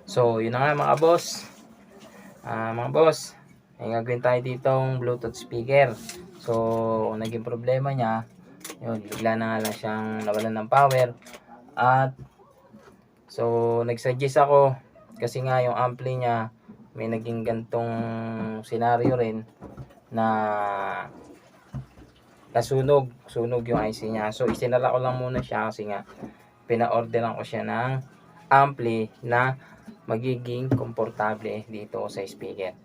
So, yun na nga mga boss. Mga boss, may gagawin tayo ditong Bluetooth speaker. So, kung naging problema niya, yun, bigla na nga lang siyang nawalan ng power. At, so, nagsuggest ako, kasi nga yung ampli niya, may naging gantong senaryo rin, na sunog yung IC niya. So, isinara ko lang muna siya kasi nga, pina-orderan ko siya ng ampli na magiging komportable dito sa speaker.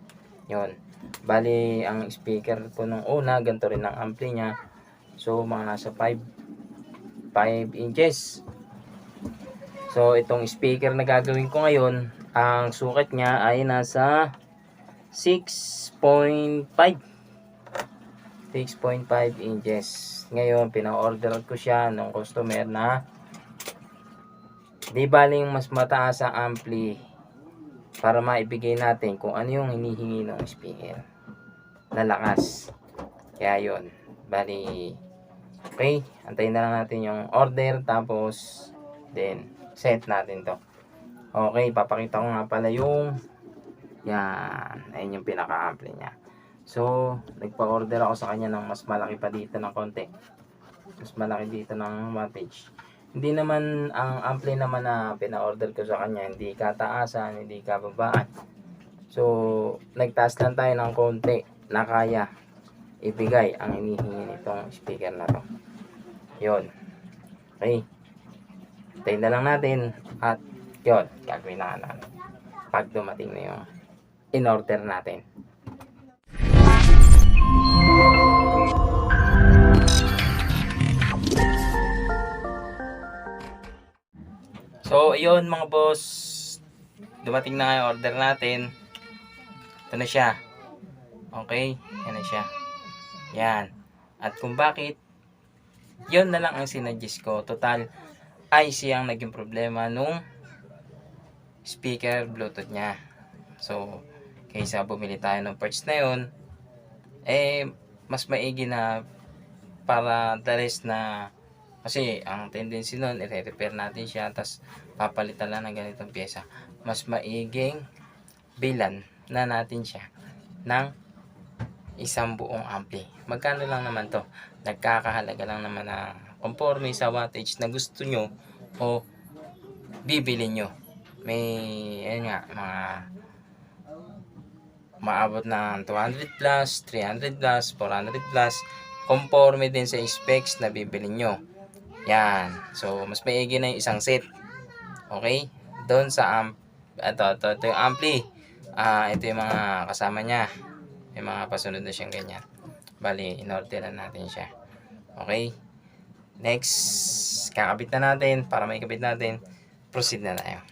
Yun. Bali, ang speaker po nung una, ganito rin ang ampli niya. So, mga nasa 5 inches. So, itong speaker na gagawin ko ngayon, ang sukat niya ay nasa 6.5 inches. Ngayon, pina-order ko siya ng customer na di baling mas mataas ang ampli para maibigay natin kung ano yung hinihingi ng speaker na lakas. Kaya yun, bali, okay, antayin na lang natin yung order, tapos then set natin to. Okay, papakita ko nga pala yung yan, ayun yung pinaka-ampli niya. So, nagpa-order ako sa kanya ng mas malaki pa dito ng konti, mas malaki dito ng wattage. Hindi naman, ang ampli naman na pina-order ko sa kanya, hindi kataasan, hindi kababaan. So, nagtaas lang tayo ng konti na kaya ibigay ang hinihingi nitong speaker na to. Yun. Okay. Tayo na lang natin at yun, gagawin na natin pag dumating na yung in-order natin. So, ayun mga boss, dumating na yung order natin. Ito na siya. Okay, yan na siya. Yan. At kung bakit, yun na lang ang sinadjust ko. Total, IC ang naging problema nung speaker Bluetooth niya. So, kaysa bumili tayo ng parts na yun, mas maigi na para the rest na, kasi ang tendency nun, i-repair natin siya, tapos papalitan lang ng ganitong pyesa. Mas maiging bilan na natin siya ng isang buong ampli. Magkano lang naman to? Nagkakahalaga lang naman na conforme sa wattage na gusto nyo o bibili nyo. May, ayun nga, mga maabot ng 200 plus, 300 plus, 400 plus, conforme din sa specs na bibili nyo. Yan. So, mas maigi na yung isang set. Okay? Doon sa ito yung ampli. Ito yung mga kasama niya. May mga pasunod na siyang ganyan. Bali, in-orderan natin siya. Okay? Next, kakabit na natin. Para may kabit natin, proceed na tayo.